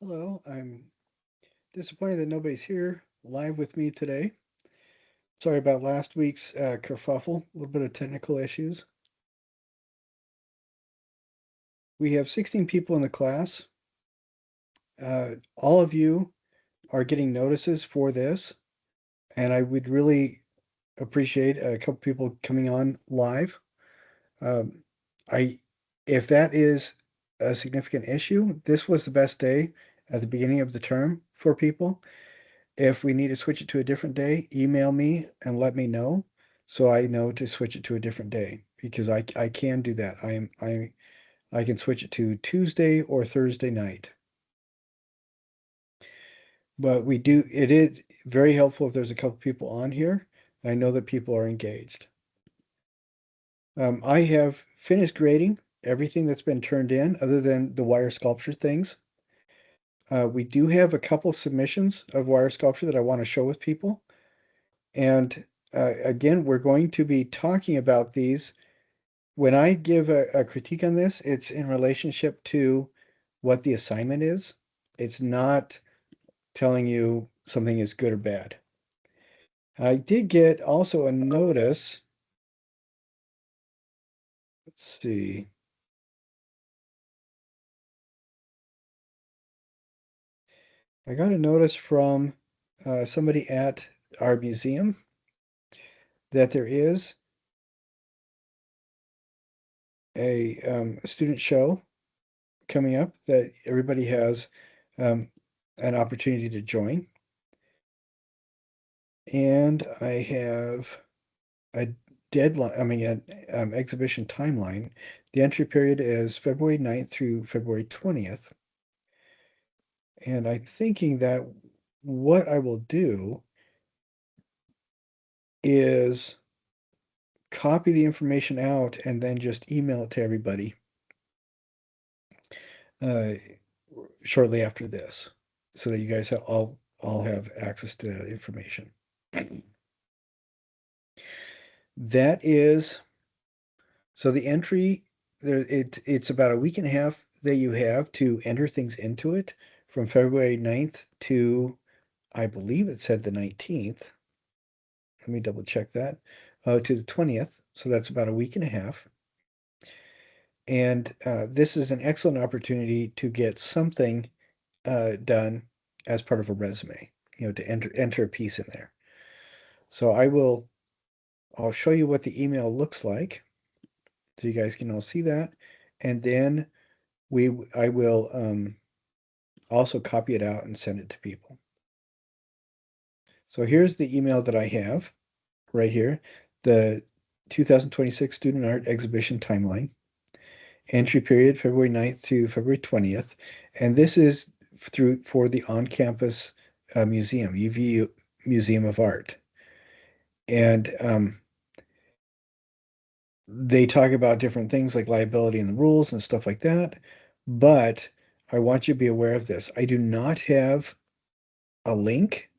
Hello, I'm disappointed that nobody's here live with me today. Sorry about last week's kerfuffle, a little bit of technical issues. We have 16 people in the class. All of you are getting notices for this, and I would really appreciate a couple people coming on live. Um, I, if that is a significant issue, this was the best day at the beginning of the term for people. If we need to switch it to a different day, email me and let me know so I know to switch it to a different day because I can do that. I can switch it to Tuesday or Thursday night. But it is very helpful if there's a couple people on here. I know that people are engaged. I have finished grading everything that's been turned in other than the wire sculpture things. We do have a couple submissions of wire sculpture that I want to show with people. And again, we're going to be talking about these. When I give a critique on this, it's in relationship to what the assignment is. It's not telling you something is good or bad. I did get also a notice. Let's see. I got a notice from somebody at our museum that there is a student show coming up that everybody has um, an opportunity to join. And I have a deadline, I mean, an exhibition timeline. The entry period is February 9th through February 20th. And I'm thinking that what I will do is copy the information out and then just email it to everybody uh, shortly after this so that you guys all have access to that information. That is So the entry there it's about a week and a half that you have to enter things into it from February 9th to I believe it said the 19th. Let me double check that. To the 20th. So that's about a week and a half. And this is an excellent opportunity to get something done as part of a resume, to enter a piece in there. So I'll show you what the email looks like so you guys can all see that. And then I will also copy it out and send it to people. So here's the email that I have right here, the 2026 Student Art Exhibition timeline, entry period February 9th to February 20th. And this is for the on-campus museum, UVU Museum of Art. And they talk about different things like liability and the rules and stuff like that. But I want you to be aware of this. I do not have a link.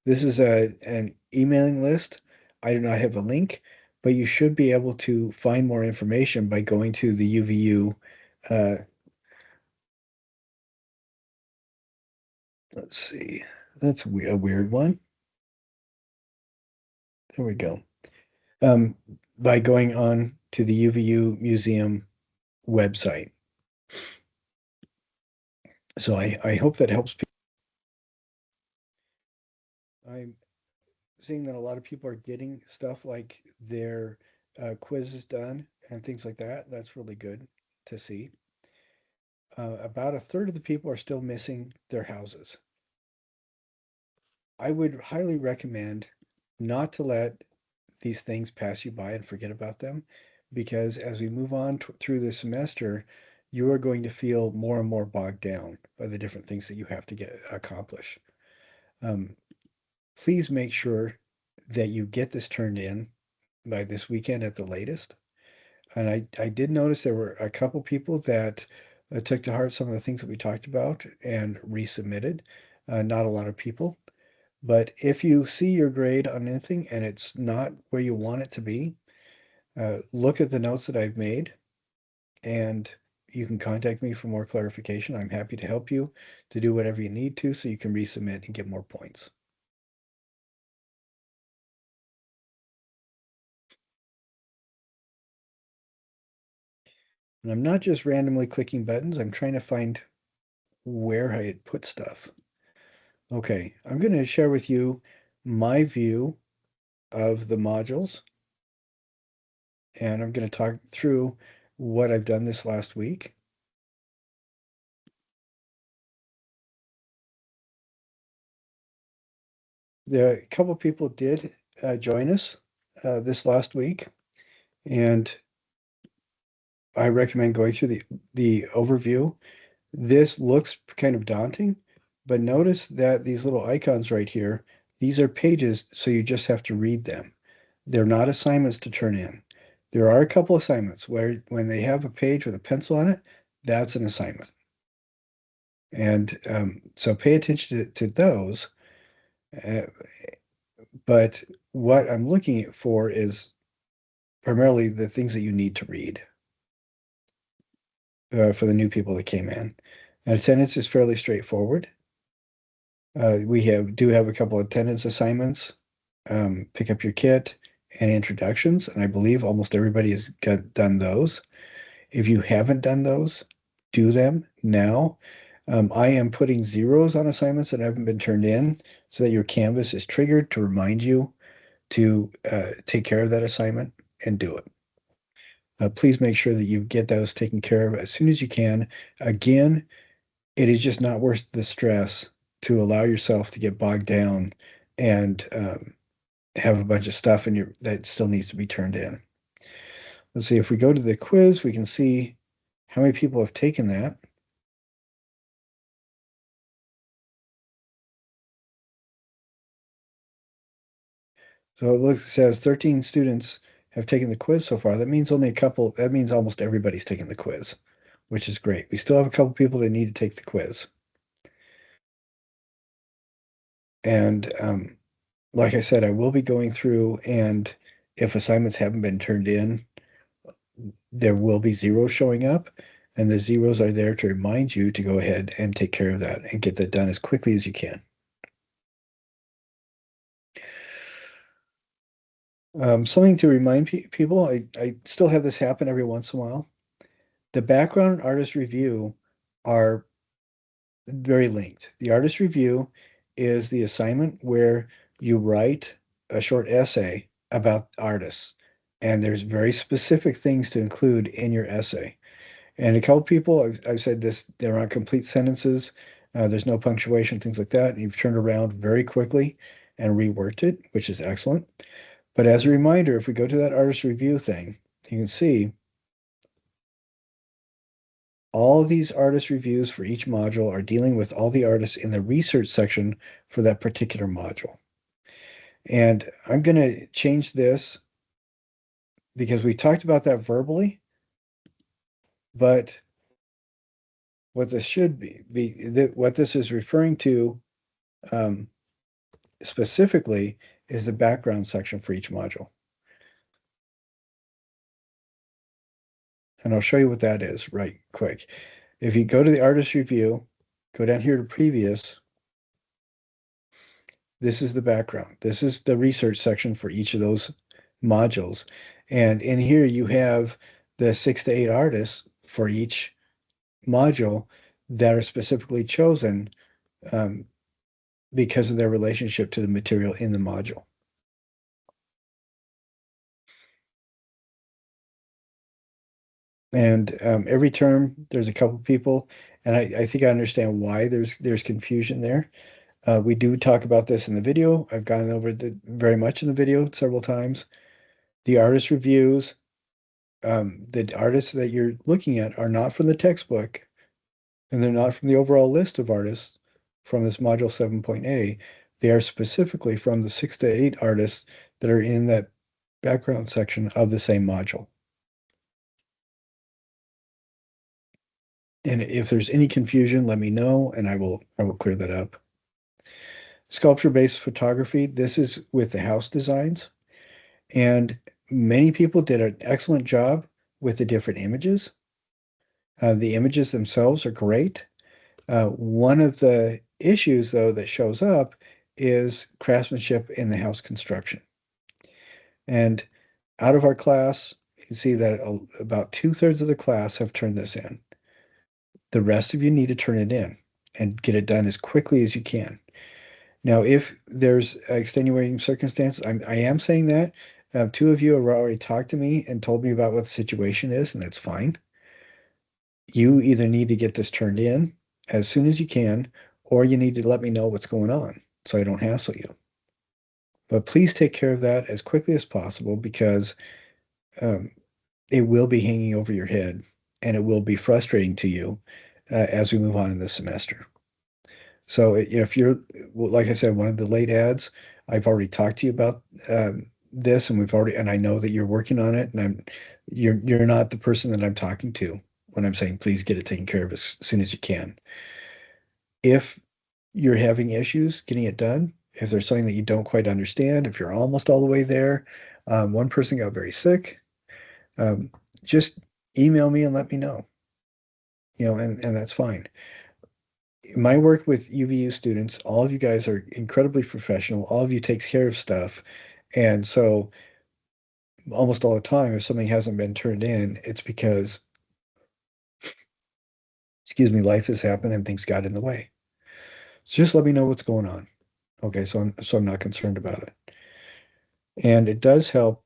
This is an emailing list. I do not have a link, but you should be able to find more information by going to the UVU. Uh, let's see. That's a weird one. There we go. Um, by going on to the UVU museum website. So I hope that helps people. I'm seeing that a lot of people are getting stuff like their quizzes done and things like that. That's really good to see. About a third of the people are still missing their houses. I would highly recommend not to let these things pass you by and forget about them because as we move on through the semester, you are going to feel more and more bogged down by the different things that you have to get accomplished. Um, please make sure that you get this turned in by this weekend at the latest. And I did notice there were a couple people that took to heart some of the things that we talked about and resubmitted. Not a lot of people. But if you see your grade on anything and it's not where you want it to be, look at the notes that I've made and you can contact me for more clarification. I'm happy to help you to do whatever you need to so you can resubmit and get more points. And I'm not just randomly clicking buttons, I'm trying to find where I had put stuff. Okay, I'm going to share with you my view of the modules, and I'm going to talk through what I've done this last week. A couple people did join us this last week, and I recommend going through the overview. This looks kind of daunting, but notice that these little icons right here, these are pages, so you just have to read them. They're not assignments to turn in. There are a couple assignments where when they have a page with a pencil on it, that's an assignment. And so pay attention to those. Uh, but what I'm looking for is primarily the things that you need to read for the new people that came in. And attendance is fairly straightforward. We do have a couple of attendance assignments, pick up your kit and introductions, and I believe almost everybody has done those. If you haven't done those, do them now. I am putting zeros on assignments that haven't been turned in so that your Canvas is triggered to remind you to take care of that assignment and do it. Please make sure that you get those taken care of as soon as you can. Again, it is just not worth the stress to allow yourself to get bogged down and have a bunch of stuff in your that still needs to be turned in. Let's see, if we go to the quiz, we can see how many people have taken that. So it says 13 students have taken the quiz so far. That means only a couple, that means almost everybody's taken the quiz, which is great. We still have a couple people that need to take the quiz. And like I said, I will be going through, and if assignments haven't been turned in, there will be zeros showing up, and the zeros are there to remind you to go ahead and take care of that and get that done as quickly as you can. Something to remind people, I still have this happen every once in a while. The background artist review are very linked. The artist review is the assignment where you write a short essay about artists, and there's very specific things to include in your essay. And a couple people, I've said this, there aren't complete sentences, there's no punctuation, things like that, and you've turned around very quickly and reworked it, which is excellent. But as a reminder, if we go to that artist review thing, you can see all of these artist reviews for each module are dealing with all the artists in the research section for that particular module. And I'm going to change this because we talked about that verbally, but what this should what this is referring to um, specifically is the background section for each module. And I'll show you what that is right quick. If you go to the artist review, go down here to previous, this is the background. This is the research section for each of those modules. And in here you have the 6 to 8 artists for each module that are specifically chosen um, because of their relationship to the material in the module. And every term, there's a couple people, and I think I understand why there's confusion there. We do talk about this in the video. I've gone over it very much in the video several times. The artist reviews, the artists that you're looking at are not from the textbook, and they're not from the overall list of artists from this module 7.A. They are specifically from the 6 to 8 artists that are in that background section of the same module. And if there's any confusion, let me know and I will clear that up. Sculpture-based photography, this is with the house designs. And many people did an excellent job with the different images. The images themselves are great. One of the issues, though, that shows up is craftsmanship in the house construction. And out of our class, you see that about 2/3 of the class have turned this in. The rest of you need to turn it in and get it done as quickly as you can. Now, if there's extenuating circumstances, I am saying that. Two of you have already talked to me and told me about what the situation is, and that's fine. You either need to get this turned in as soon as you can, or you need to let me know what's going on so I don't hassle you. But please take care of that as quickly as possible because um, it will be hanging over your head and it will be frustrating to you as we move on in this semester. So, if you're, like I said, one of the late ads, I've already talked to you about this, and and I know that you're working on it, and you're not the person that I'm talking to when I'm saying please get it taken care of as soon as you can. If you're having issues getting it done, if there's something that you don't quite understand, if you're almost all the way there, one person got very sick, um, just email me and let me know, and that's fine. My work with UVU students, all of you guys are incredibly professional. All of you takes care of stuff. And so almost all the time, if something hasn't been turned in, it's because, excuse me, life has happened and things got in the way. So just let me know what's going on. Okay, so I'm not concerned about it. And it does help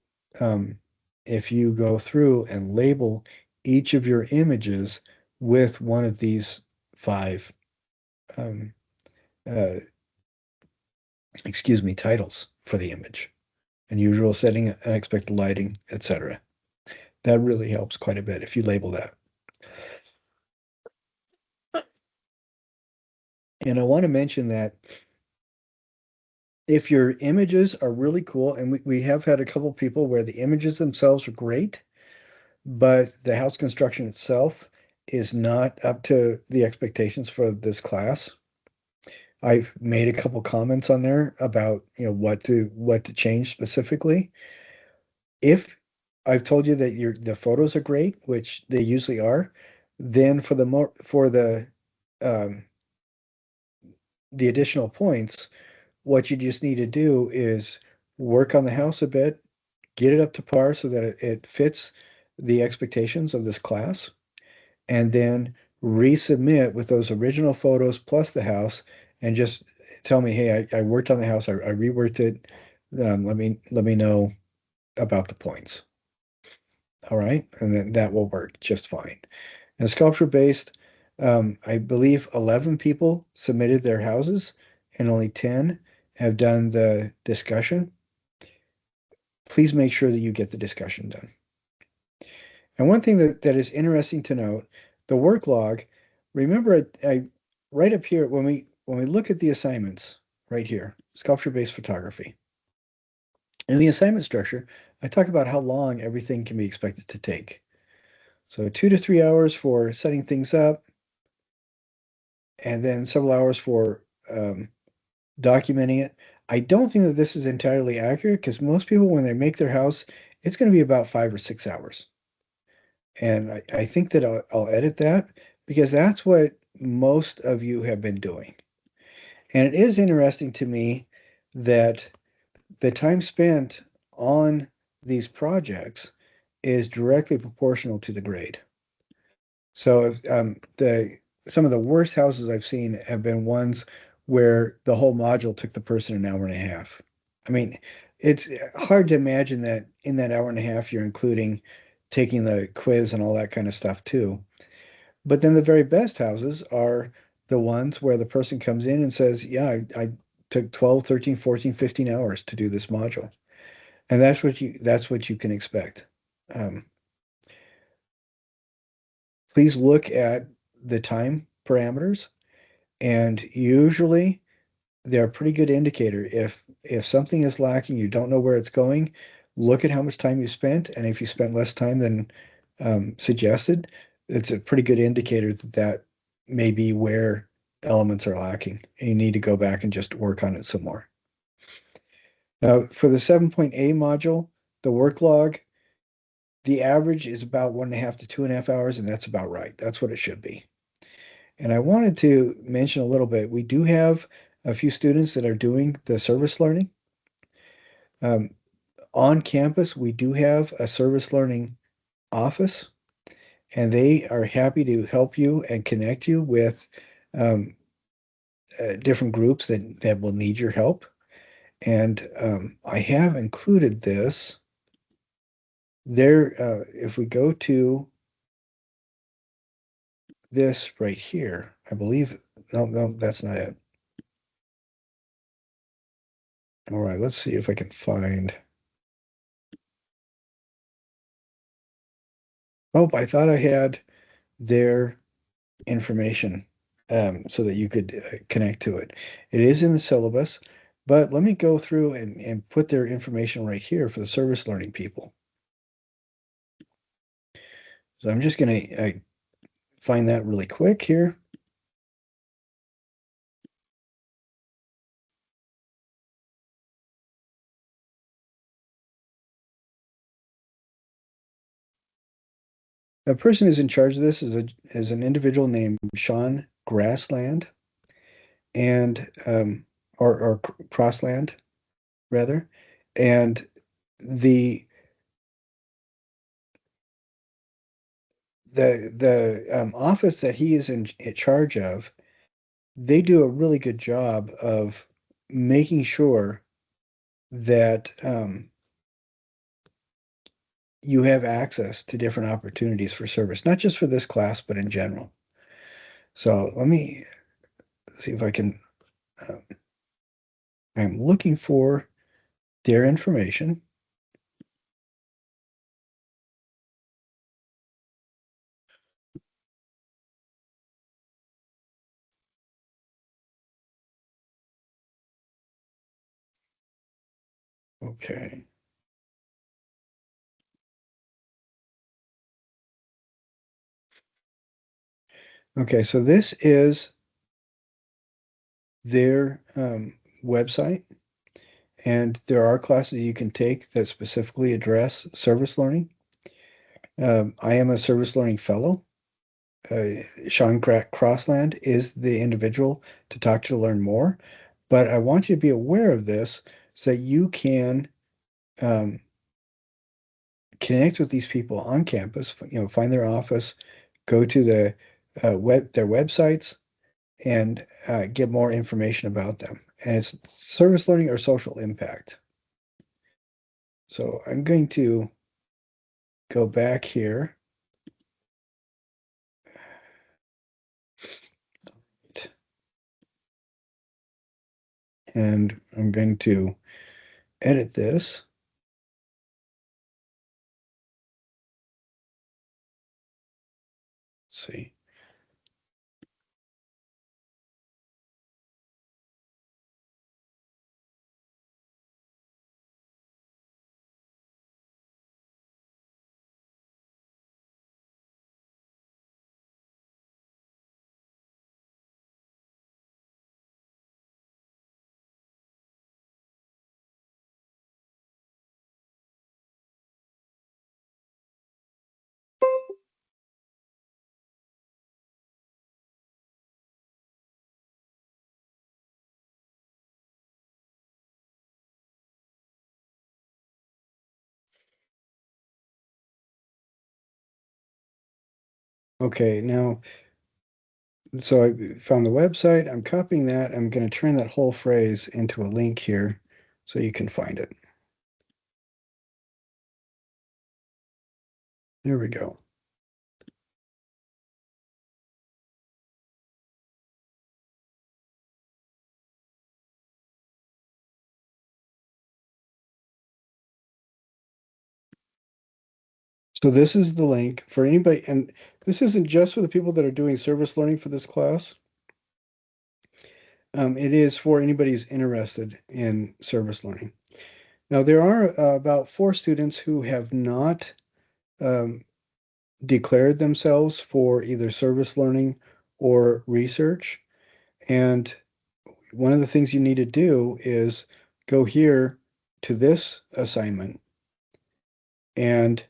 if you go through and label each of your images with one of these five um, uh, excuse me, titles for the image. Unusual setting, unexpected lighting, etc. That really helps quite a bit if you label that. And I want to mention that if your images are really cool, and we have had a couple people where the images themselves are great, but the house construction itself is not up to the expectations for this class. I've made a couple comments on there about what to change specifically. If I've told you that the photos are great, which they usually are, then um, the additional points, what you just need to do is work on the house a bit, get it up to par so that it fits the expectations of this class, and then resubmit with those original photos plus the house, and just tell me, hey, I worked on the house, I reworked it. Let me know about the points. All right, and then that will work just fine. And sculpture based, I believe 11 people submitted their houses and only 10 have done the discussion. Please make sure that you get the discussion done. And one thing that is interesting to note, the work log, remember I right up here when we look at the assignments right here, sculpture-based photography. In the assignment structure, I talk about how long everything can be expected to take. So 2 to 3 hours for setting things up, and then several hours for documenting it. I don't think that this is entirely accurate because most people, when they make their house, it's going to be about 5 or 6 hours. And I think that I'll edit that because that's what most of you have been doing. And it is interesting to me that the time spent on these projects is directly proportional to the grade. So if, some of the worst houses I've seen have been ones where the whole module took the person an hour and a half. I mean, it's hard to imagine that in that hour and a half you're including taking the quiz and all that kind of stuff too. But then the very best houses are the ones where the person comes in and says, yeah, I took 12, 13, 14, 15 hours to do this module. And that's what you can expect. Um, please look at the time parameters. And usually they're a pretty good indicator. If something is lacking, you don't know where it's going, look at how much time you spent. And if you spent less time than suggested, it's a pretty good indicator that that may be where elements are lacking. And you need to go back and just work on it some more. Now, for the 7.A module, the work log, the average is about 1.5 to 2.5 hours, and that's about right. That's what it should be. And I wanted to mention a little bit, we do have a few students that are doing the service learning. Um, on campus, we do have a service learning office, and they are happy to help you and connect you with um, different groups that will need your help. And I have included this there. If we go to this right here, I believe, no, no, that's not it. All right, let's see if I can find. Oh, I thought I had their information so that you could connect to it. It is in the syllabus, but let me go through and put their information right here for the service learning people. So I'm just going to find that really quick here. The person who's in charge of this is an individual named Sean Grassland and or Crossland rather, and the the office that he is in charge of, they do a really good job of making sure that you have access to different opportunities for service, not just for this class, but in general. So let me see if I can. Uh, I'm looking for their information. Okay. Okay, so this is their website, and there are classes you can take that specifically address service learning. I am a service learning fellow. Sean Crossland is the individual to talk to learn more, but I want you to be aware of this so that you can um, connect with these people on campus. Find their office, go to their websites, and get more information about them. And it's service learning or social impact. So I'm going to go back here. And I'm going to edit this. Let's see. Okay, now, so I found the website. I'm copying that. I'm going to turn that whole phrase into a link here so you can find it. There we go. So this is the link for anybody, and this isn't just for the people that are doing service learning for this class. It is for anybody who's interested in service learning. Now, there are about 4 students who have not um, declared themselves for either service learning or research. And one of the things you need to do is go here to this assignment and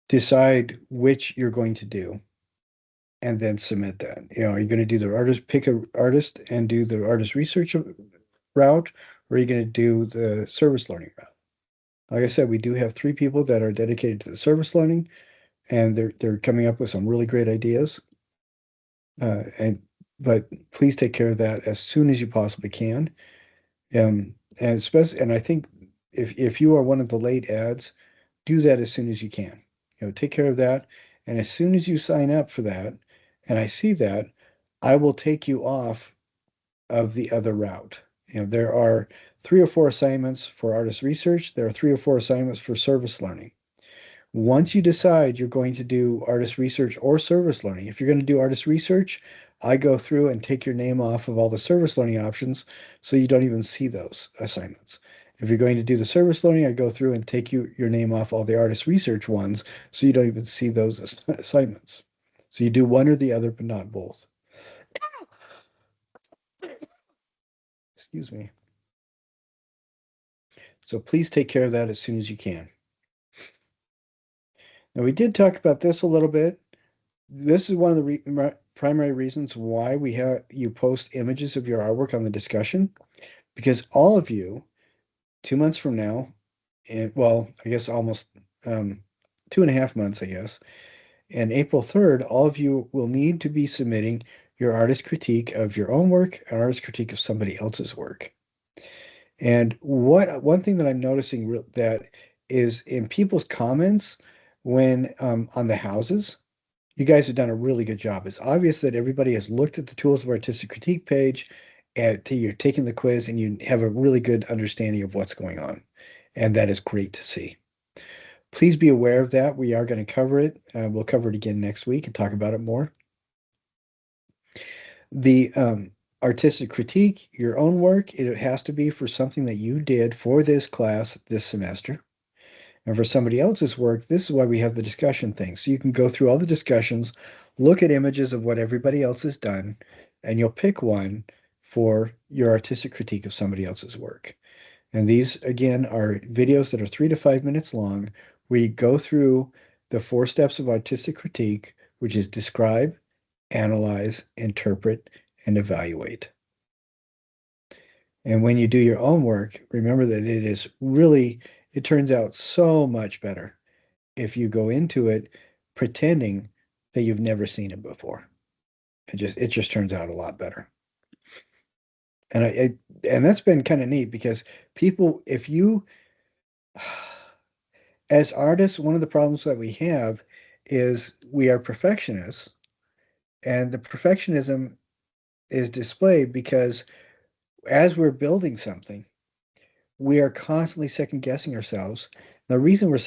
decide which you're going to do and then submit that. Are you going to do the artist, pick an artist and do the artist research route, or are you going to do the service learning route? Like I said, we do have 3 people that are dedicated to the service learning, and they're coming up with some really great ideas. And but please take care of that as soon as you possibly can. And especially, and I think if you are one of the late ads, do that as soon as you can. Take care of that. And as soon as you sign up for that, and I see that, I will take you off of the other route. There are 3 or 4 assignments for artist research. There are 3 or 4 assignments for service learning. Once you decide you're going to do artist research or service learning, if you're going to do artist research, I go through and take your name off of all the service learning options so you don't even see those assignments. If you're going to do the service learning, I go through and take your name off all the artist research ones so you don't even see those assignments. So you do one or the other, but not both. Excuse me. So please take care of that as soon as you can. Now, we did talk about this a little bit. This is one of the primary reasons why we have you post images of your artwork on the discussion, because all of you, 2 months from now, and well, I guess almost 2.5 months, I guess, and April 3rd, all of you will need to be submitting your artist critique of your own work and artist critique of somebody else's work. And one thing that I'm noticing that is in people's comments when on the houses, you guys have done a really good job. It's obvious that everybody has looked at the Tools of Artistic Critique page, and you're taking the quiz, and you have a really good understanding of what's going on. And that is great to see. Please be aware of that. We are going to cover it. We'll cover it again next week and talk about it more. The artistic critique, your own work, it has to be for something that you did for this class this semester. And for somebody else's work, this is why we have the discussion thing. So you can go through all the discussions, look at images of what everybody else has done, and you'll pick one for your artistic critique of somebody else's work. And these, again, are videos that are 3 to 5 minutes long. We go through the 4 steps of artistic critique, which is describe, analyze, interpret, and evaluate. And when you do your own work, remember that it turns out so much better if you go into it pretending that you've never seen it before. It just turns out a lot better. And that's been kind of neat because people, if you as artists, one of the problems that we have is we are perfectionists, and the perfectionism is displayed because as we're building something, we are constantly second guessing ourselves. The reason we're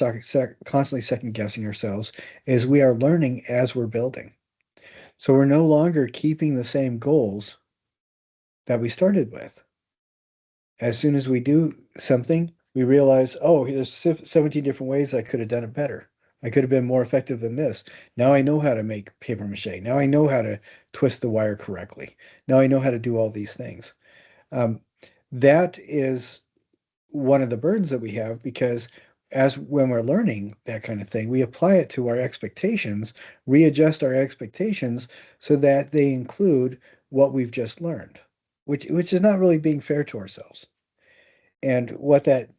constantly second guessing ourselves is we are learning as we're building. So we're no longer keeping the same goals that we started with. As soon as we do something, we realize, oh, there's 17 different ways I could have done it better. I could have been more effective than this. Now I know how to make paper mache. Now I know how to twist the wire correctly. Now I know how to do all these things. That is one of the burdens that we have because as when we're learning that kind of thing, we apply it to our expectations, readjust our expectations so that they include what we've just learned, which is not really being fair to ourselves. And what that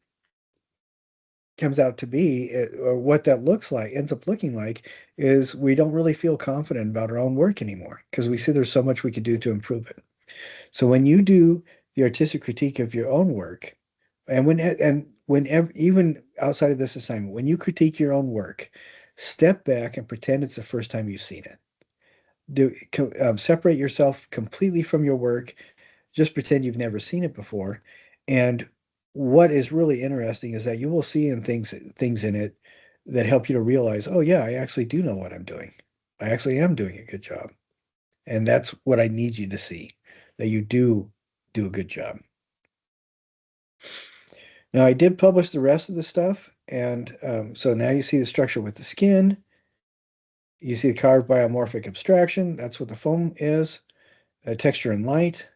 comes out to be, or what that ends up looking like, is we don't really feel confident about our own work anymore because we see there's so much we could do to improve it. So when you do the artistic critique of your own work, and even outside of this assignment, when you critique your own work, step back and pretend it's the first time you've seen it. Separate yourself completely from your work. Just pretend you've never seen it before. And what is really interesting is that you will see things in it that help you to realize, oh yeah, I actually do know what I'm doing. I actually am doing a good job. And that's what I need you to see, that you do a good job. Now, I did publish the rest of the stuff, and so now you see the structure with the skin. You see the carved biomorphic abstraction. That's what the foam is. Texture and light,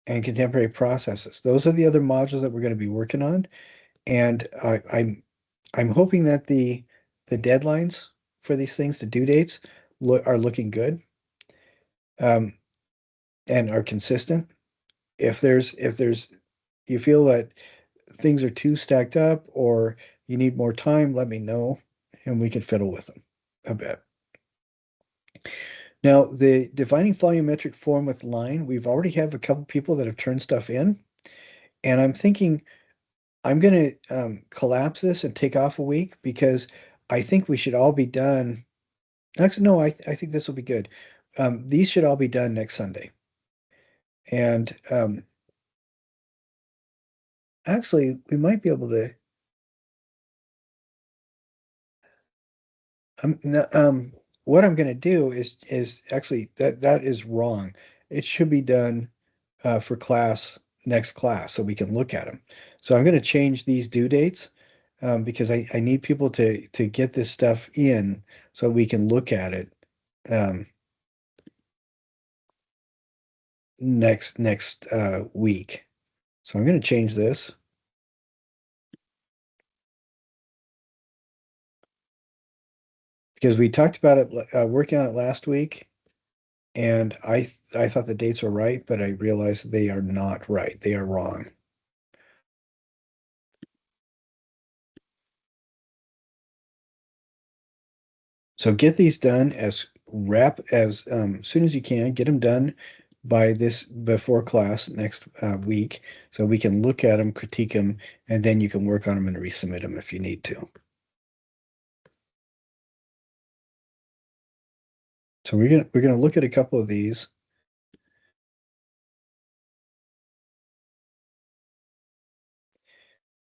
and contemporary processes. Those are the other modules that we're going to be working on. And I'm hoping that the deadlines for these things, the due dates, are looking good, um, and are consistent. If there's you feel that things are too stacked up or you need more time, let me know and we can fiddle with them a bit. Now, the defining volumetric form with line, we've already have a couple people that have turned stuff in, and I'm thinking I'm going to collapse this and take off a week because I think we should all be done. Actually, no, I think this will be good. These should all be done next Sunday. And actually, we might be able to. No, what I'm going to do is actually that is wrong. It should be done for next class so we can look at them. So I'm going to change these due dates because I need people to get this stuff in so we can look at it um, next week. So I'm going to change this because we talked about it working on it last week, and I thought the dates were right, but I realized they are not right. They are wrong. So get these done as soon as you can. Get them done by this before class next week, so we can look at them, critique them, and then you can work on them and resubmit them if you need to. So we're gonna look at a couple of these,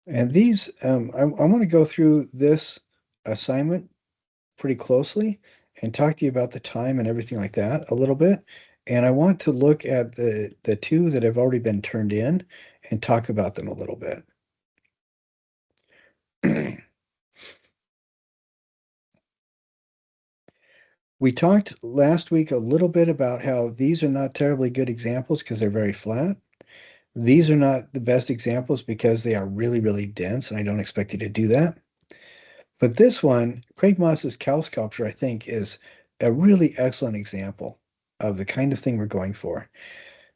and these I want to go through this assignment pretty closely and talk to you about the time and everything like that a little bit. And I want to look at the two that have already been turned in and talk about them a little bit. We talked last week a little bit about how these are not terribly good examples because they're very flat. These are not the best examples because they are really, really dense, and I don't expect you to do that. But this one, Craig Moss's cow sculpture, I think, is a really excellent example of the kind of thing we're going for.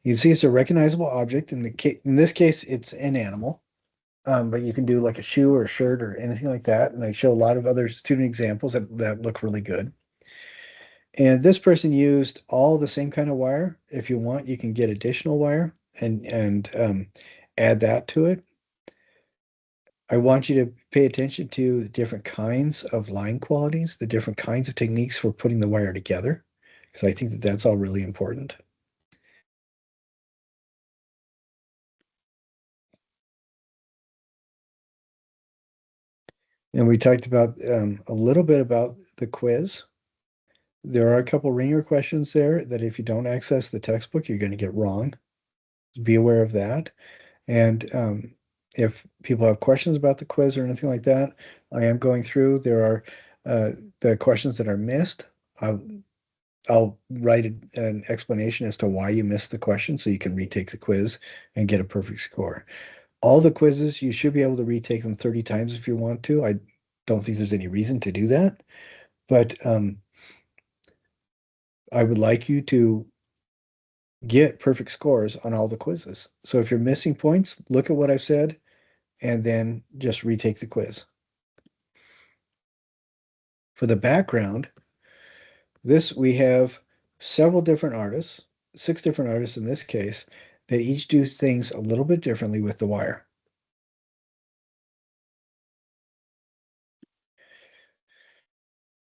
You see, it's a recognizable object. In this case, it's an animal, but you can do like a shoe or a shirt or anything like that. And I show a lot of other student examples that look really good. And this person used all the same kind of wire. If you want, you can get additional wire and add that to it. I want you to pay attention to the different kinds of line qualities, the different kinds of techniques for putting the wire together, because I think that that's all really important. And we talked about a little bit about the quiz. There are a couple ringer questions there that if you don't access the textbook, you're going to get wrong. Be aware of that. And if people have questions about the quiz or anything like that, I am going through. There are the questions that are missed. I'll, I'll write an explanation as to why you missed the question so you can retake the quiz and get a perfect score. All the quizzes, you should be able to retake them 30 times if you want to. I don't think there's any reason to do that, but I would like you to get perfect scores on all the quizzes. So if you're missing points, look at what I've said and then just retake the quiz. For the background, this we have several different artists, 6 different artists in this case, that each do things a little bit differently with the wire.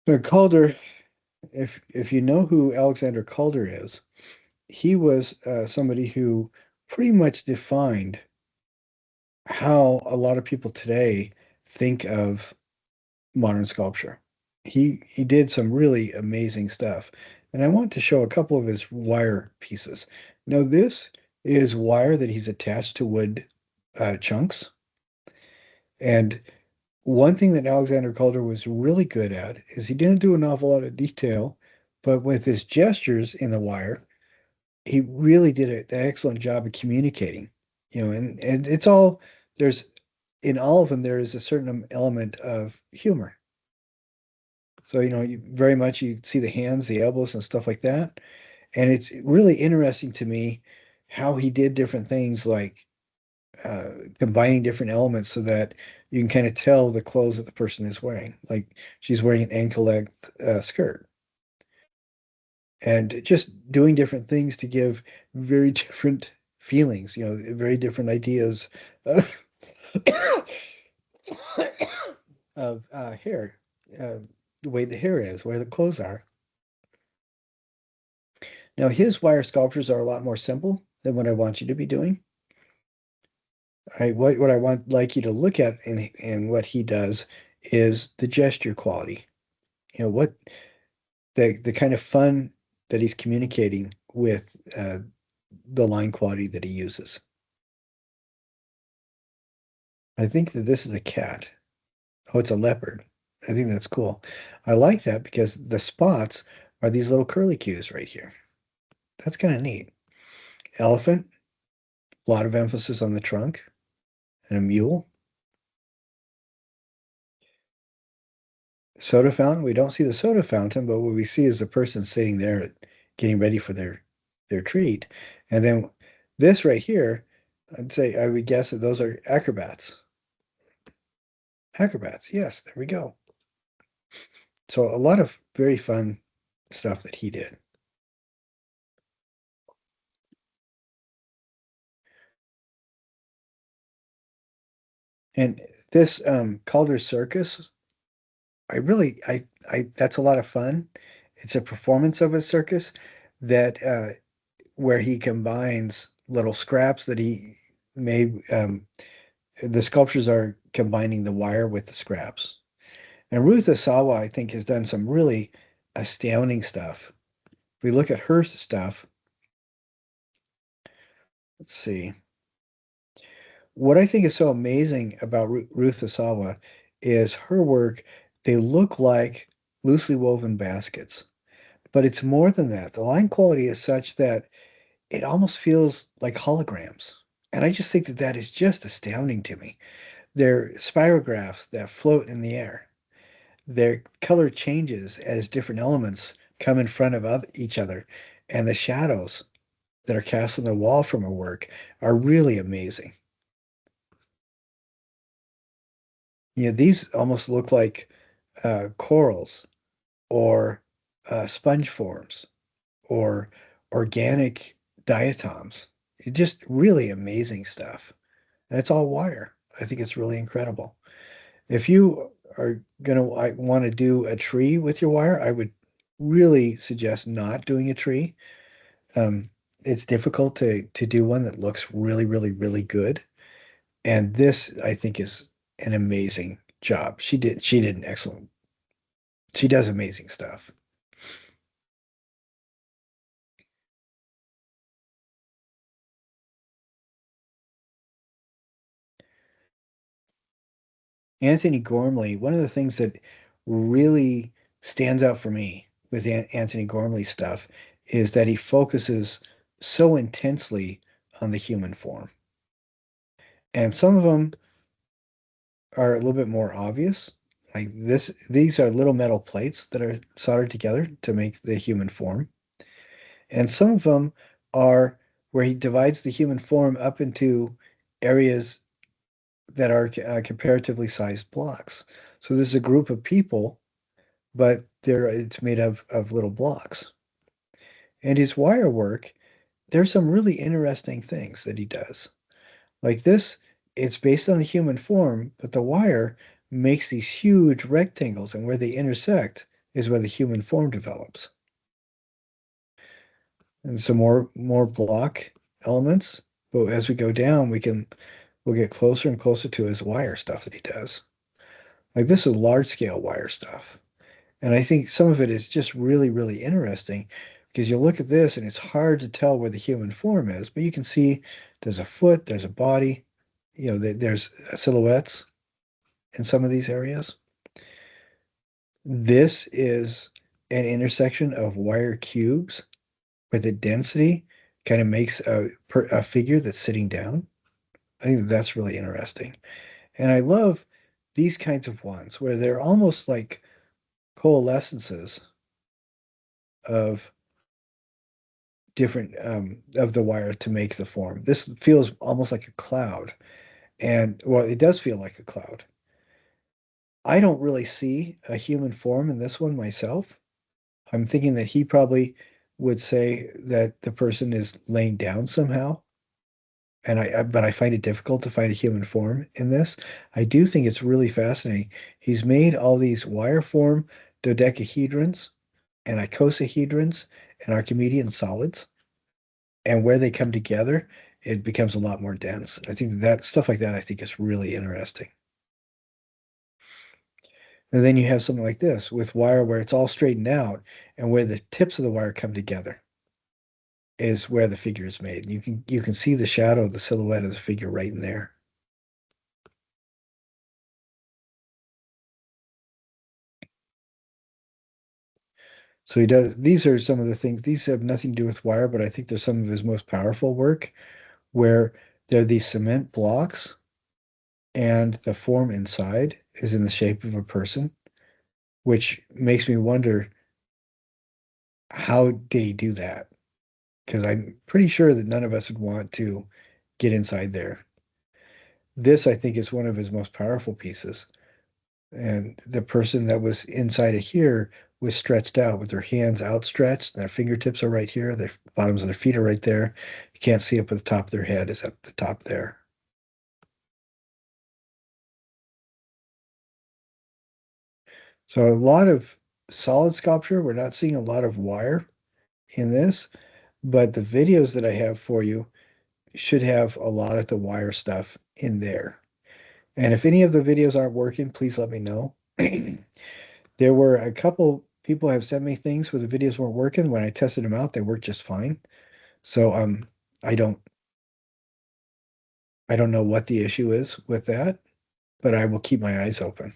So Calder, if you know who Alexander Calder is, he was somebody who pretty much defined how a lot of people today think of modern sculpture. He did some really amazing stuff. And I want to show a couple of his wire pieces. Now, this is wire that he's attached to wood chunks. And one thing that Alexander Calder was really good at is he didn't do an awful lot of detail, but with his gestures in the wire, he really did an excellent job of communicating. And it's all there's in all of them, there is a certain element of humor. So, you very much you see the hands, the elbows, and stuff like that. And it's really interesting to me how he did different things like combining different elements so that you can kind of tell the clothes that the person is wearing. Like she's wearing an ankle length skirt, and just doing different things to give very different feelings, very different ideas of, of hair, uh, the way the hair is, where the clothes are. Now, his wire sculptures are a lot more simple than what I want you to be doing. What I want like you to look at in what he does is the gesture quality. What the kind of fun that he's communicating with the line quality that he uses. I think that this is a cat. Oh, it's a leopard. I think that's cool. I like that because the spots are these little curly cues right here. That's kind of neat. Elephant, a lot of emphasis on the trunk, and a mule. Soda fountain, we don't see the soda fountain, but what we see is the person sitting there getting ready for their treat. And then this right here, I would guess that those are acrobats. Acrobats, yes, there we go. So a lot of very fun stuff that he did. And this Calder's Circus, I that's a lot of fun. It's a performance of a circus that where he combines little scraps that he made. The sculptures are combining the wire with the scraps. And Ruth Asawa, I think, has done some really astounding stuff. If we look at her stuff, let's see. What I think is so amazing about Ruth Asawa is her work. They look like loosely woven baskets, but it's more than that. The line quality is such that it almost feels like holograms. And I just think that that is just astounding to me. They're spirographs that float in the air. Their color changes as different elements come in front of each other. And the shadows that are cast on the wall from her work are really amazing. These almost look like corals or sponge forms or organic diatoms. Just really amazing stuff. And it's all wire. I think it's really incredible. If you are going to want to do a tree with your wire, I would really suggest not doing a tree. Um, it's difficult to do one that looks really, really, really good. And this, I think, is an amazing job. She did an excellent. She does amazing stuff. Anthony Gormley, one of the things that really stands out for me with Anthony Gormley's stuff is that he focuses so intensely on the human form. And some of them are a little bit more obvious. Like this, these are little metal plates that are soldered together to make the human form. And some of them are where he divides the human form up into areas that are comparatively sized blocks. So this is a group of people, but it's made of little blocks. And his wire work, there's some really interesting things that he does. Like this, it's based on a human form, but the wire makes these huge rectangles, and where they intersect is where the human form develops. And some more block elements. But as we go down, we'll get closer and closer to his wire stuff that he does. Like this is large scale wire stuff. And I think some of it is just really, really interesting because you look at this and it's hard to tell where the human form is, but you can see there's a foot, there's a body, there's silhouettes in some of these areas. This is an intersection of wire cubes where the density kind of makes a figure that's sitting down. I think that's really interesting. And I love these kinds of ones where they're almost like coalescences of different of the wire to make the form. This feels almost like a cloud. And well, it does feel like a cloud. I don't really see a human form in this one myself. I'm thinking that he probably would say that the person is laying down somehow. And but I find it difficult to find a human form in this. I do think it's really fascinating. He's made all these wire form dodecahedrons and icosahedrons and Archimedean solids. And where they come together, it becomes a lot more dense. I think that stuff like that, I think is really interesting. And then you have something like this with wire where it's all straightened out and where the tips of the wire come together is where the figure is made. You can see the shadow of the silhouette of the figure right in there. So he does these are some of the things. These have nothing to do with wire, but I think they're some of his most powerful work where they're these cement blocks and the form inside is in the shape of a person, which makes me wonder how did he do that? Because I'm pretty sure that none of us would want to get inside there. This, I think, is one of his most powerful pieces. And the person that was inside of here was stretched out with their hands outstretched. And their fingertips are right here. The bottoms of their feet are right there. You can't see up at the top of their head. It's at the top there. So a lot of solid sculpture. We're not seeing a lot of wire in this, but the videos that I have for you should have a lot of the wire stuff in there. And if any of the videos aren't working, please let me know. There were a couple people have sent me things where the videos weren't working. When I tested them out, they worked just fine. So I don't I don't know what the issue is with that, but I will keep my eyes open.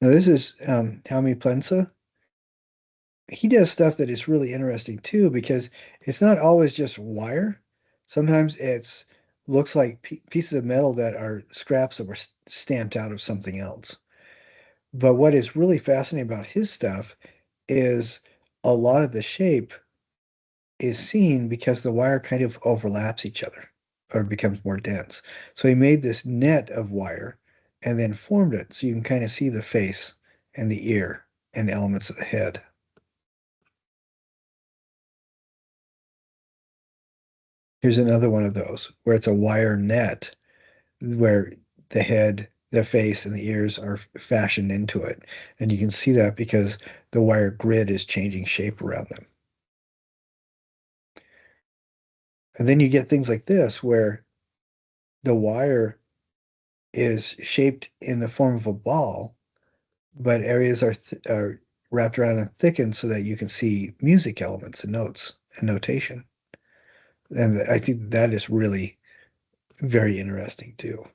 Now this is Jaume Plensa. He does stuff that is really interesting too because it's not always just wire. Sometimes it's looks like pieces of metal that are scraps that were stamped out of something else. But what is really fascinating about his stuff is a lot of the shape is seen because the wire kind of overlaps each other or becomes more dense. So he made this net of wire and then formed it so you can kind of see the face and the ear and elements of the head. Here's another one of those where it's a wire net where the head, the face, and the ears are fashioned into it. And you can see that because the wire grid is changing shape around them. And then you get things like this where the wire is shaped in the form of a ball, but areas are wrapped around and thickened so that you can see music elements and notes and notation. And I think that is really very interesting too.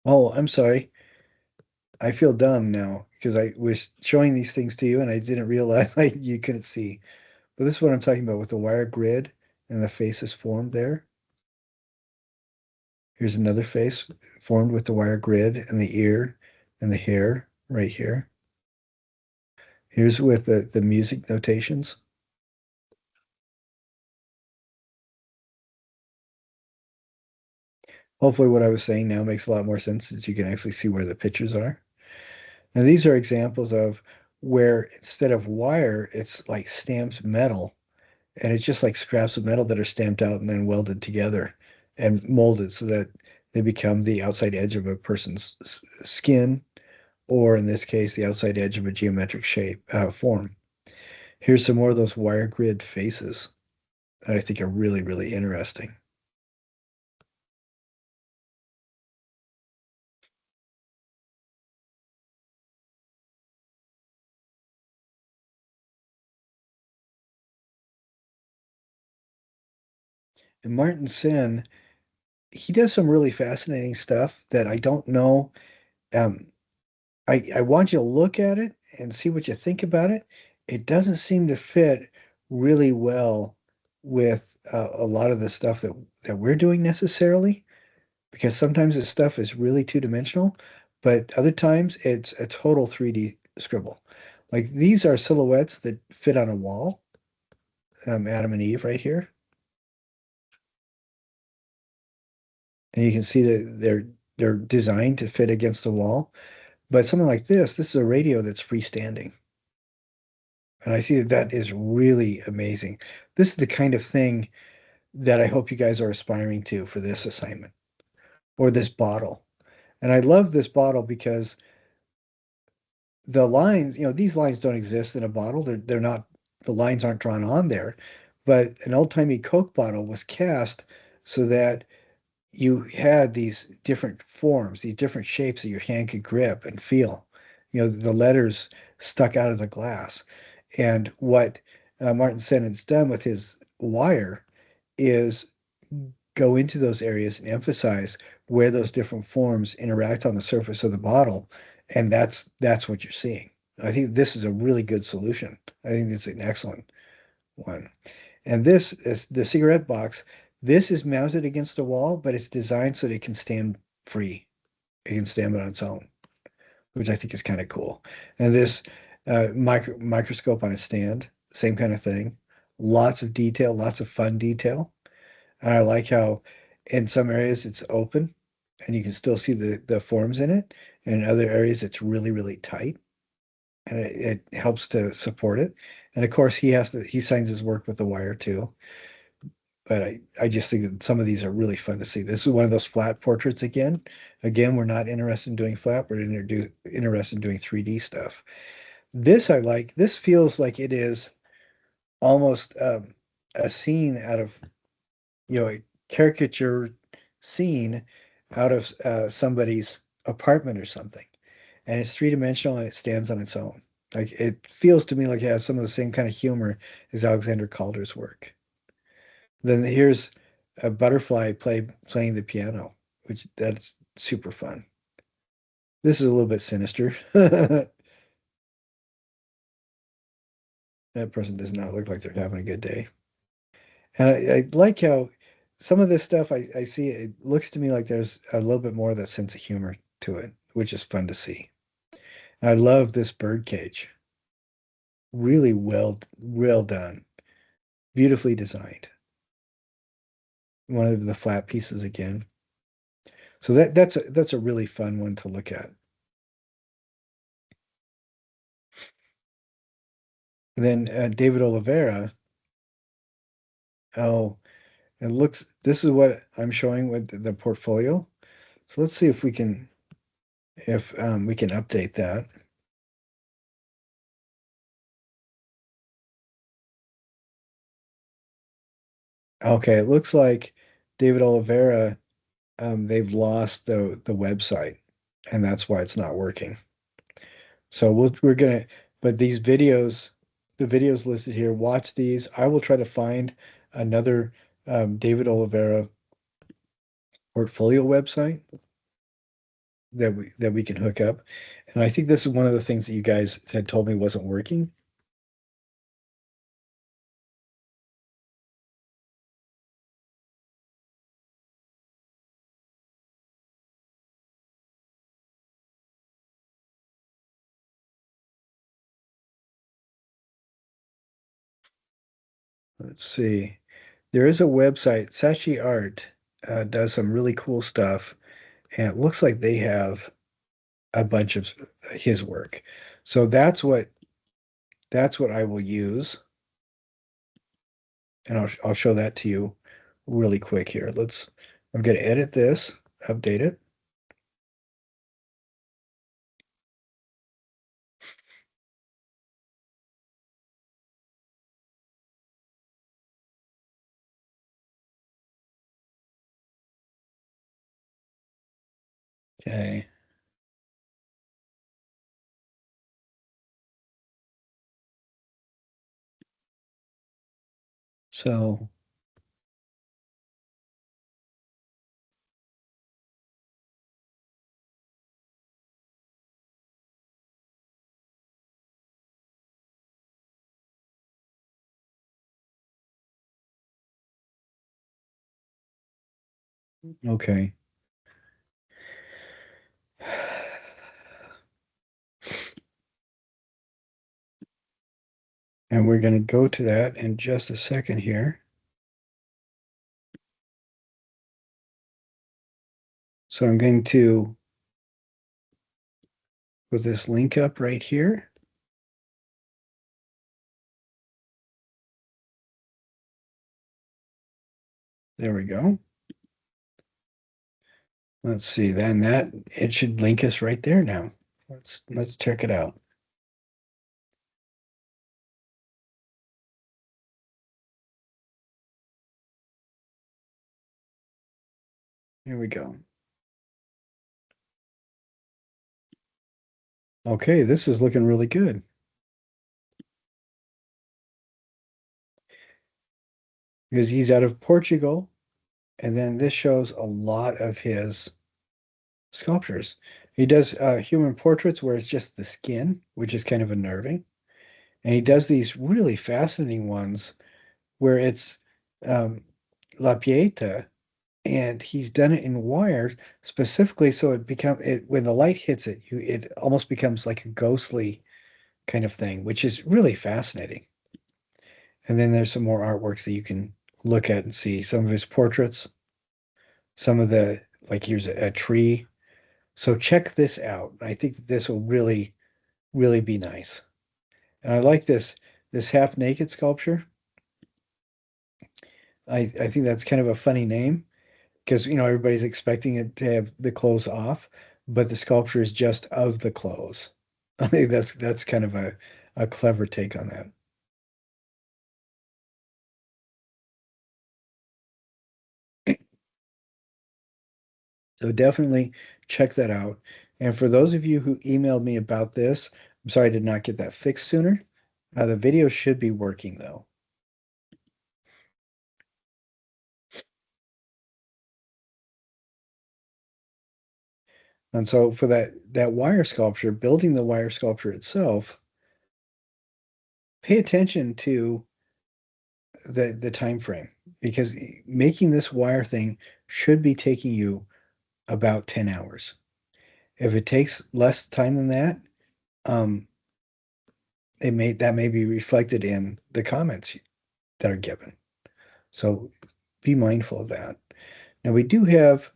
Oh, I'm sorry. I feel dumb now because I was showing these things to you and I didn't realize like you couldn't see. But this is what I'm talking about with the wire grid and the faces formed there. Here's another face formed with the wire grid and the ear and the hair right here. Here's with the music notations. Hopefully what I was saying now makes a lot more sense since you can actually see where the pictures are. Now these are examples of where instead of wire, it's like stamped metal. And it's just like scraps of metal that are stamped out and then welded together and molded so that they become the outside edge of a person's skin, or in this case, the outside edge of a geometric shape form. Here's some more of those wire grid faces that I think are really, really interesting. And Martin Sen, he does some really fascinating stuff that I don't know. Um, I want you to look at it and see what you think about it. It doesn't seem to fit really well with a lot of the stuff that we're doing necessarily, because sometimes this stuff is really two-dimensional, but other times it's a total 3D scribble. Like these are silhouettes that fit on a wall, Adam and Eve right here. And you can see that they're designed to fit against the wall. But something like this is a radio that's freestanding. And I think that is really amazing. This is the kind of thing that I hope you guys are aspiring to for this assignment or this bottle. And I love this bottle because the lines, these lines don't exist in a bottle. They're not, the lines aren't drawn on there. But an old-timey Coke bottle was cast so that you had these different forms, these different shapes that your hand could grip and feel. The letters stuck out of the glass. And what Martin Sennen's done with his wire is go into those areas and emphasize where those different forms interact on the surface of the bottle. And that's what you're seeing. I think this is a really good solution. I think it's an excellent one. And this is the cigarette box. This is mounted against a wall, but it's designed so that it can stand free. It can stand on its own, which I think is kind of cool. And this microscope on a stand, same kind of thing. Lots of detail, lots of fun detail. And I like how in some areas it's open and you can still see the forms in it. And in other areas it's really, really tight. And it helps to support it. And of course he signs his work with the wire too. But I just think that some of these are really fun to see. This is one of those flat portraits again. Again, we're not interested in doing flat, we're interested in doing 3D stuff. This I like. This feels like it is almost a scene out of, a caricature scene out of somebody's apartment or something. And it's three-dimensional and it stands on its own. Like it feels to me like it has some of the same kind of humor as Alexander Calder's work. Then here's a butterfly playing the piano, which that's super fun. This is a little bit sinister. That person does not look like they're having a good day. And I like how some of this stuff I see, it looks to me like there's a little bit more of that sense of humor to it, which is fun to see. And I love this bird cage. Really well done. Beautifully designed. One of the flat pieces again. So that's a really fun one to look at. And then David Oliveira. Oh, this is what I'm showing with the portfolio. So let's see if we can update that. Okay, it looks like David Oliveira, they've lost the website, and that's why it's not working. So we're gonna, but the videos listed here, watch these. I will try to find another David Oliveira portfolio website that we can hook up. And I think this is one of the things that you guys had told me wasn't working. Let's see. There is a website, Sachi Art, does some really cool stuff, and it looks like they have a bunch of his work. So that's what I will use, and I'll show that to you really quick here. I'm going to edit this, update it. Okay. So Okay. And we're going to go to that in just a second here. So I'm going to put this link up right here. There we go. Let's see, then that it should link us right there now. Let's check it out. Here we go. Okay, this is looking really good because he's out of Portugal, and then this shows a lot of his sculptures. He does human portraits where it's just the skin, which is kind of unnerving, and he does these really fascinating ones where it's um, La Pieta, and he's done it in wires specifically so it when the light hits it, it almost becomes like a ghostly kind of thing, which is really fascinating. And then there's some more artworks that you can look at and see some of his portraits, some of the like here's a tree. So check this out. I think that this will really, really be nice. And I like this half naked sculpture. I think that's kind of a funny name because everybody's expecting it to have the clothes off, but the sculpture is just of the clothes. I think that's kind of a clever take on that. So definitely check that out. And for those of you who emailed me about this, I'm sorry I did not get that fixed sooner. The video should be working though. And so for that wire sculpture, building the wire sculpture itself, pay attention to the time frame because making this wire thing should be taking you about 10 hours. If it takes less time than that, um, that may be reflected in the comments that are given. So be mindful of that. Now we do have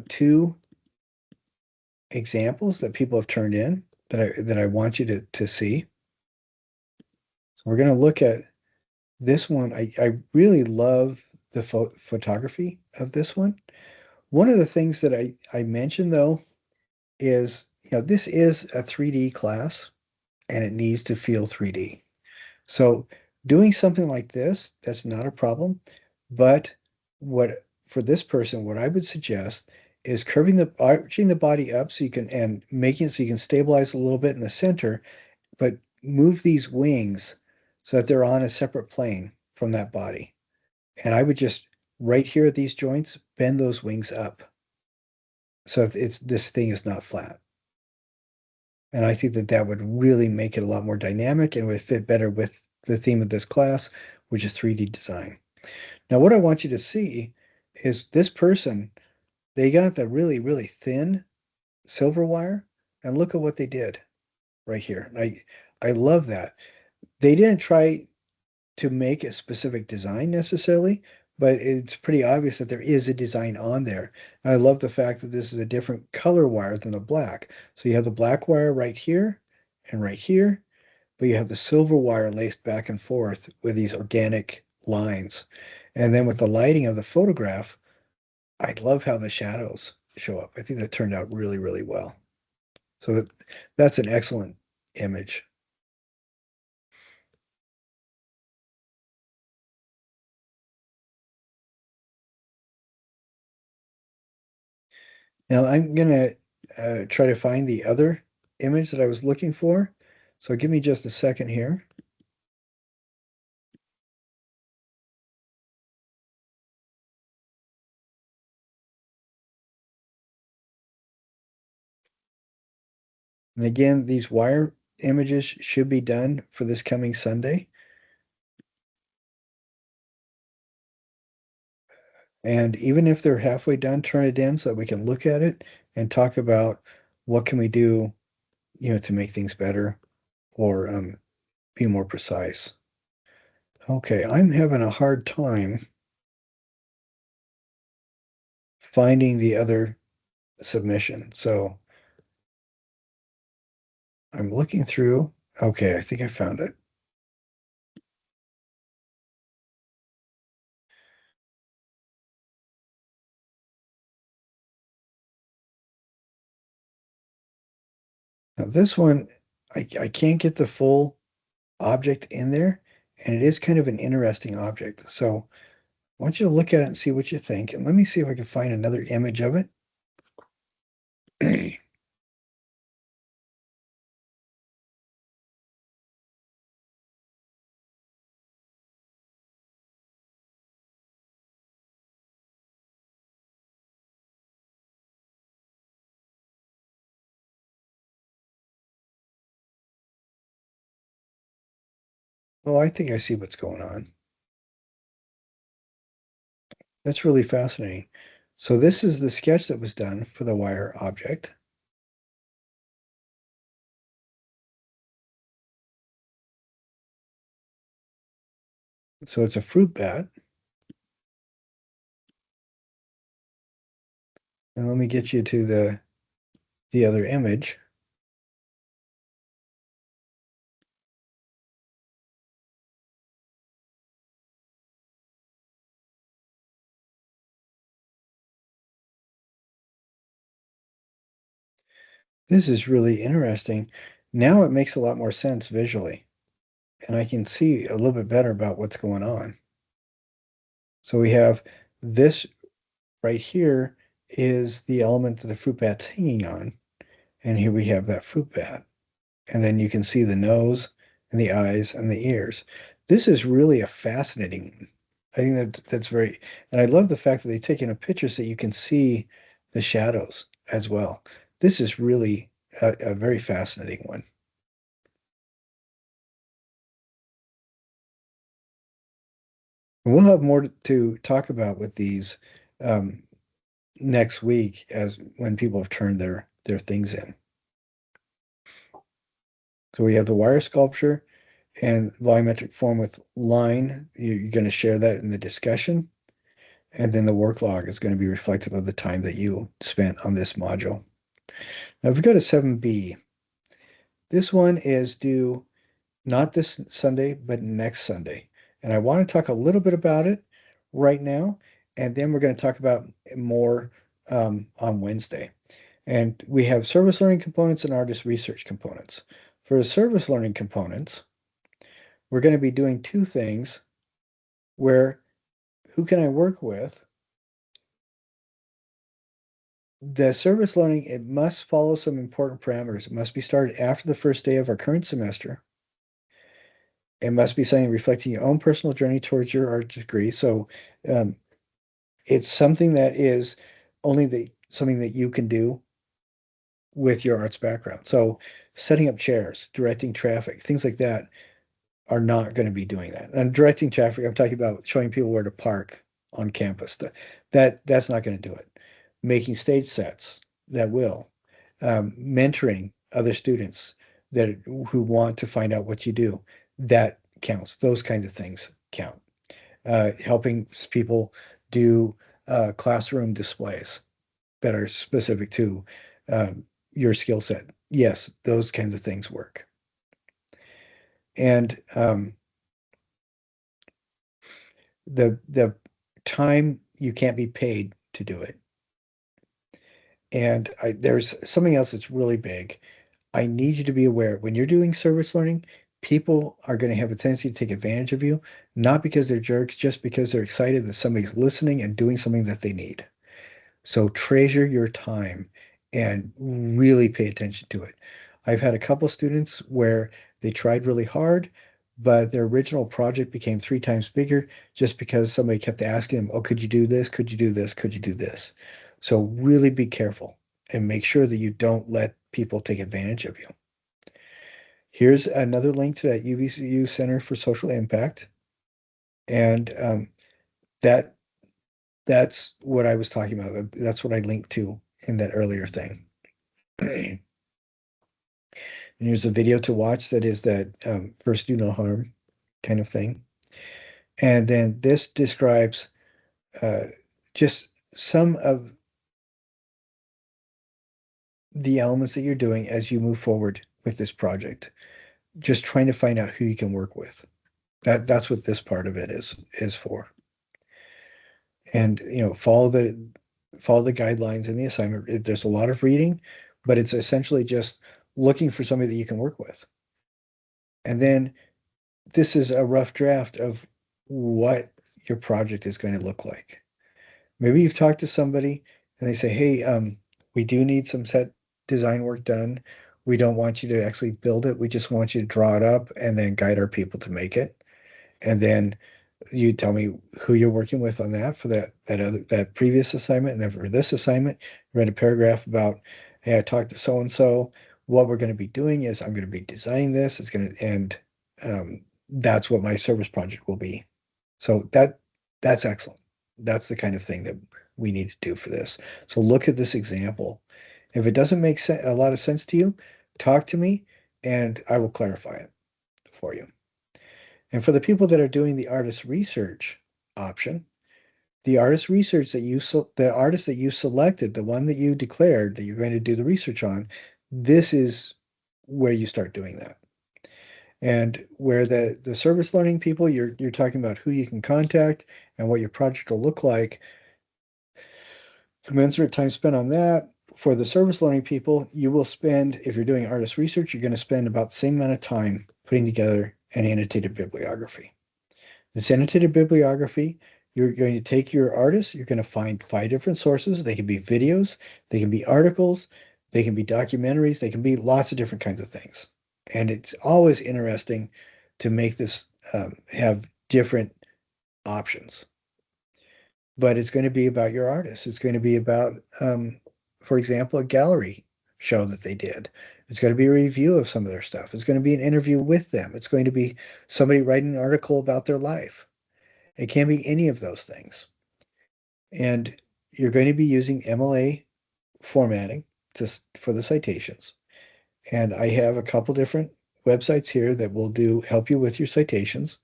two examples that people have turned in that I want you to see. So we're going to look at this one. I really love the photography of this one. One of the things that I mentioned though is, this is a 3D class and it needs to feel 3D. So doing something like this, that's not a problem. But what for this person, what I would suggest is arching the body up so you can and making it so you can stabilize a little bit in the center, but move these wings so that they're on a separate plane from that body. And I would just right here at these joints, bend those wings up so that this thing is not flat. And I think that that would really make it a lot more dynamic and would fit better with the theme of this class, which is 3D design. Now, what I want you to see is this person, they got the really, really thin silver wire, and look at what they did right here. I love that. They didn't try to make a specific design necessarily, but it's pretty obvious that there is a design on there. And I love the fact that this is a different color wire than the black. So you have the black wire right here, but you have the silver wire laced back and forth with these organic lines. And then with the lighting of the photograph, I love how the shadows show up. I think that turned out really, really well. So that's an excellent image. Now I'm gonna try to find the other image that I was looking for. So give me just a second here. And again, these wire images should be done for this coming Sunday. And even if they're halfway done, turn it in so that we can look at it and talk about what can we do, to make things better or be more precise. Okay, I'm having a hard time finding the other submission. So I'm looking through. Okay, I think I found it. Now this one, I can't get the full object in there, and it is kind of an interesting object. So I want you to look at it and see what you think. And let me see if I can find another image of it. Oh, I think I see what's going on. That's really fascinating. So this is the sketch that was done for the wire object. So it's a fruit bat. And let me get you to the other image. This is really interesting. Now it makes a lot more sense visually, and I can see a little bit better about what's going on. So we have this right here is the element that the fruit bat's hanging on, and here we have that fruit bat. And then you can see the nose and the eyes and the ears. This is really a fascinating one. I think that's very, and I love the fact that they take in a picture so you can see the shadows as well. This is really a very fascinating one. And we'll have more to talk about with these um, next week as when people have turned their things in. So we have the wire sculpture and volumetric form with line. You're going to share that in the discussion. And then the work log is going to be reflective of the time that you spent on this module. Now, if we go to 7B, this one is due not this Sunday, but next Sunday. And I want to talk a little bit about it right now. And then we're going to talk about more on Wednesday. And we have service learning components and artist research components. For the service learning components, we're going to be doing two things where who can I work with? The service learning, it must follow some important parameters. It must be started after the first day of our current semester. It must be something reflecting your own personal journey towards your art degree. So um, it's something that is only something that you can do with your arts background. So setting up chairs, directing traffic, things like that are not going to be doing that. And directing traffic, I'm talking about showing people where to park on campus. That's not going to do it. Making stage sets, that will. Mentoring other students that who want to find out what you do, that counts. Those kinds of things count. Helping people do classroom displays that are specific to your skill set. Yes, those kinds of things work. And the time you can't be paid to do it. And there's something else that's really big. I need you to be aware when you're doing service learning, people are going to have a tendency to take advantage of you, not because they're jerks, just because they're excited that somebody's listening and doing something that they need. So treasure your time and really pay attention to it. I've had a couple students where they tried really hard, but their original project became three times bigger just because somebody kept asking them, oh, could you do this? Could you do this? Could you do this? So really be careful and make sure that you don't let people take advantage of you. Here's another link to that UVCU Center for Social Impact. And that That's what I was talking about. That's what I linked to in that earlier thing. And here's a video to watch that is that first do no harm kind of thing. And then this describes uh, just some of the elements that you're doing as you move forward with this project. Just trying to find out who you can work with. That's what this part of it is for. And follow the guidelines in the assignment. There's a lot of reading, but it's essentially just looking for somebody that you can work with. And then this is a rough draft of what your project is going to look like. Maybe you've talked to somebody and they say, hey, we do need some set design work done. We don't want you to actually build it. We just want you to draw it up and then guide our people to make it. And then you tell me who you're working with on that for that previous assignment, and then for this assignment, write a paragraph about, hey, I talked to so and so. What we're going to be doing is I'm going to be designing this. It's going to and that's what my service project will be. So that's excellent. That's the kind of thing that we need to do for this. So look at this example. If it doesn't make a lot of sense to you, talk to me and I will clarify it for you. And for the people that are doing the artist research option, the artist research that the artist that you selected, the one that you declared that you're going to do the research on, this is where you start doing that. And where the service learning people, you're talking about who you can contact and what your project will look like. Commensurate time spent on that. For the service learning people, you will spend, if you're doing artist research, you're going to spend about the same amount of time putting together an annotated bibliography. This annotated bibliography, you're going to take your artists, you're going to find 5 different sources. They can be videos, they can be articles, they can be documentaries, they can be lots of different kinds of things. And it's always interesting to make this have different options. But it's going to be about your artist. It's going to be about, for example, a gallery show that they did. It's going to be a review of some of their stuff. It's going to be an interview with them. It's going to be somebody writing an article about their life. It can be any of those things. And you're going to be using MLA formatting for the citations. And I have a couple different websites here that will help you with your citations.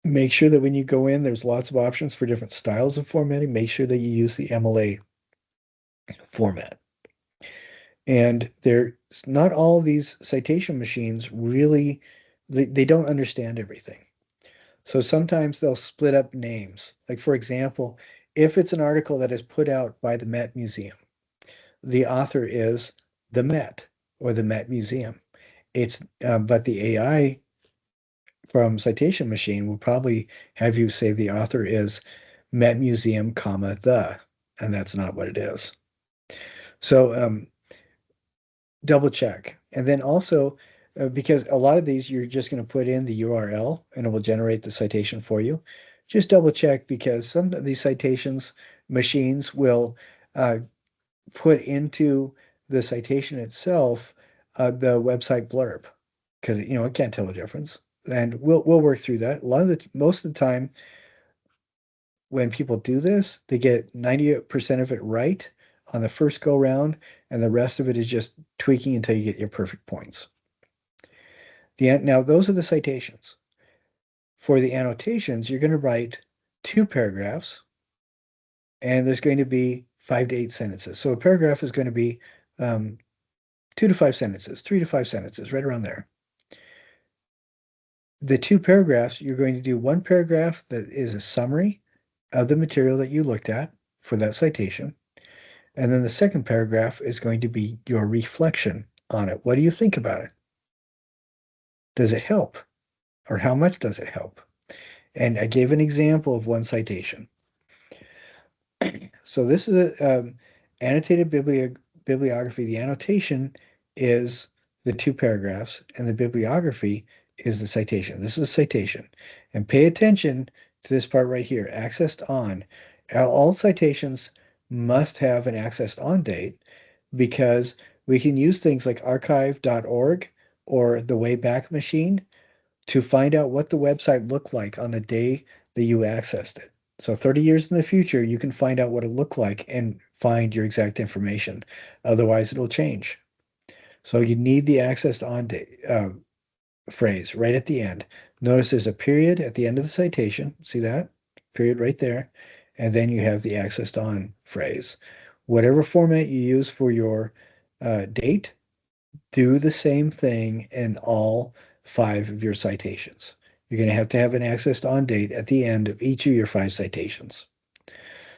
Make sure that when you go in, there's lots of options for different styles of formatting. Make sure that you use the MLA format. And there's not all these citation machines really, they don't understand everything. So sometimes they'll split up names. Like, for example, if it's an article that is put out by the Met Museum, the author is the Met or the Met Museum. But the AI from Citation Machine will probably have you say the author is Met Museum, comma, and that's not what it is. So double check. And then also, because a lot of these you're just going to put in the URL and it will generate the citation for you. Just double check because some of these citations machines will put into the citation itself the website blurb because it can't tell the difference. And we'll work through that. Most of the time when people do this, they get 90% of it right on the first go round, and the rest of it is just tweaking until you get your perfect points. Now, those are the citations. For the annotations, you're going to write 2 paragraphs, and there's going to be 5 to 8 sentences. So a paragraph is going to be 2 to 5 sentences, 3 to 5 sentences, right around there. The 2 paragraphs, you're going to do one paragraph that is a summary of the material that you looked at for that citation. And then the second paragraph is going to be your reflection on it. What do you think about it? Does it help? Or how much does it help? And I gave an example of one citation. So this is an annotated bibliography. The annotation is the 2 paragraphs, and the bibliography is the citation. This is a citation. And pay attention to this part right here, accessed on. All citations must have an accessed on date because we can use things like archive.org or the Wayback Machine to find out what the website looked like on the day that you accessed it. So 30 years in the future, you can find out what it looked like and find your exact information. Otherwise, it'll change. So you need the access on phrase right at the end. Notice there's a period at the end of the citation. See that? Period right there. And then you have the accessed on phrase. Whatever format you use for your date, do the same thing in all 5 of your citations. You're going to have an accessed on date at the end of each of your 5 citations.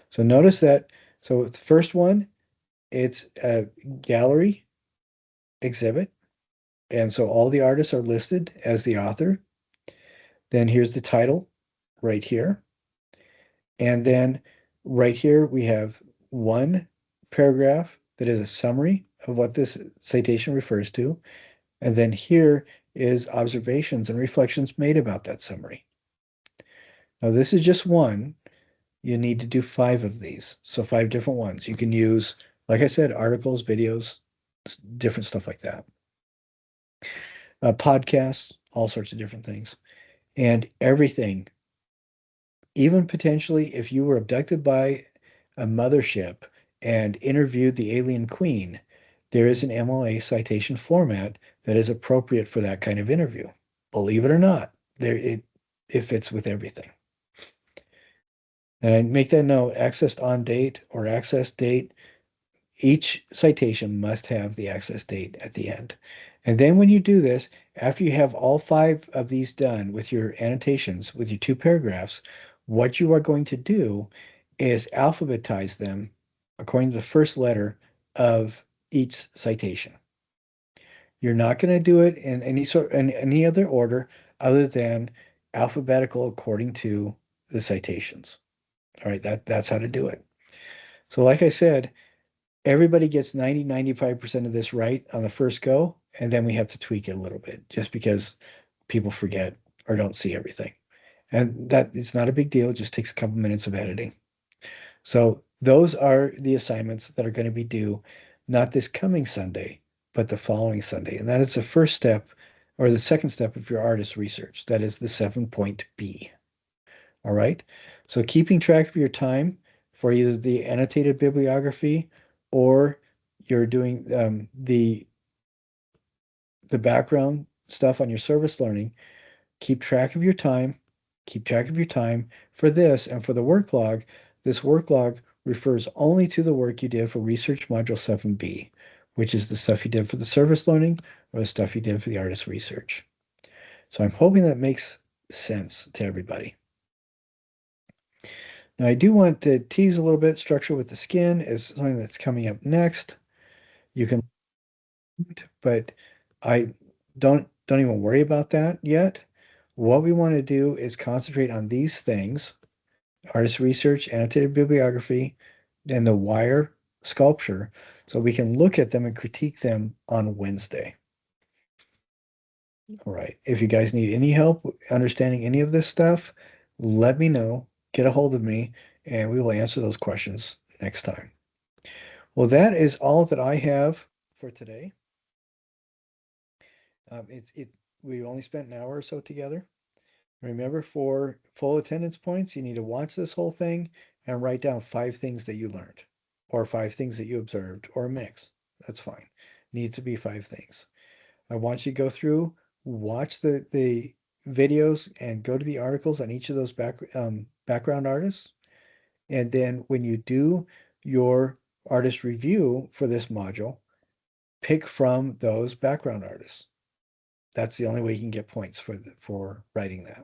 So notice that. So the first one, it's a gallery exhibit. And so all the artists are listed as the author. Then here's the title right here. And then right here, we have one paragraph that is a summary of what this citation refers to. And then here is observations and reflections made about that summary. Now, this is just one. You need to do 5 of these. So 5 different ones. You can use, like I said, articles, videos, different stuff like that. Podcasts, all sorts of different things. And everything, even potentially if you were abducted by a mothership and interviewed the alien queen, there is an MLA citation format that is appropriate for that kind of interview. Believe it or not, it fits with everything. And I make that note, accessed on date or access date, each citation must have the access date at the end. And then when you do this, after you have all 5 of these done with your annotations, with your 2 paragraphs, what you are going to do is alphabetize them according to the first letter of each citation. You're not going to do it in any other order other than alphabetical according to the citations. All right, that's how to do it. So like I said, everybody gets 95% of this right on the first go, and then we have to tweak it a little bit just because people forget or don't see everything. And that it's not a big deal, it just takes a couple minutes of editing. So those are the assignments that are going to be due not this coming Sunday, but the following Sunday. And that is the first step or the second step of your artist research. That is the 7-point B. All right. So keeping track of your time for either the annotated bibliography or you're doing the background stuff on your service learning, keep track of your time. Keep track of your time for this and for the work log. This work log refers only to the work you did for Research Module 7B, which is the stuff you did for the service learning or the stuff you did for the artist research. So I'm hoping that makes sense to everybody. Now I do want to tease a little bit. Structure with the skin is something that's coming up next. You can, but I don't even worry about that yet. What we want to do is concentrate on these things: artist research, annotated bibliography, and the wire sculpture, so we can look at them and critique them on Wednesday. All right. If you guys need any help understanding any of this stuff, let me know. Get a hold of me, and we will answer those questions next time. Well, that is all that I have for today. We only spent an hour or so together. Remember, for full attendance points, you need to watch this whole thing and write down 5 things that you learned, or 5 things that you observed, or a mix. That's fine. Needs to be 5 things. I want you to go through, watch the videos, and go to the articles on each of those background artists. And then when you do your artist review for this module, pick from those background artists. That's the only way you can get points for writing that.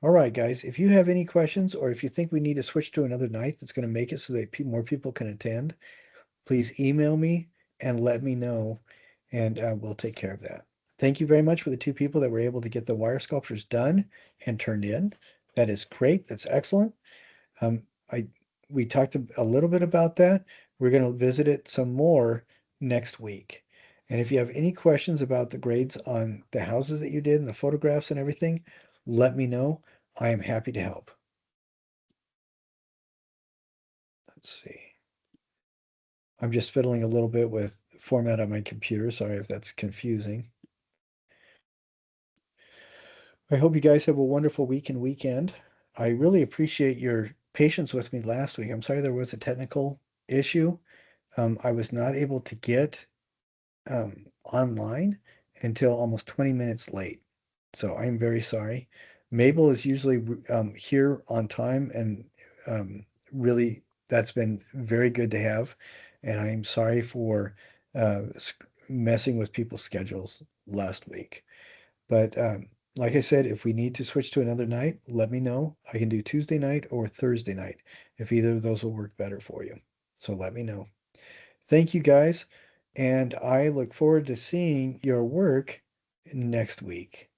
All right, guys, if you have any questions or if you think we need to switch to another night that's going to make it so that more people can attend, please email me and let me know, and we'll take care of that. Thank you very much for the 2 people that were able to get the wire sculptures done and turned in. That is great. That's excellent. Um, I We talked a little bit about that. We're going to visit it some more next week. And if you have any questions about the grades on the houses that you did and the photographs and everything, let me know. I am happy to help. Let's see. I'm just fiddling a little bit with format on my computer. Sorry if that's confusing. I hope you guys have a wonderful week and weekend. I really appreciate your patience with me last week. I'm sorry there was a technical issue. I was not able to get online until almost 20 minutes late. So I'm very sorry. Mabel is usually here on time, and really that's been very good to have. And I'm sorry for messing with people's schedules last week. But like I said, if we need to switch to another night, let me know. I can do Tuesday night or Thursday night if either of those will work better for you. So let me know. Thank you guys, and I look forward to seeing your work next week.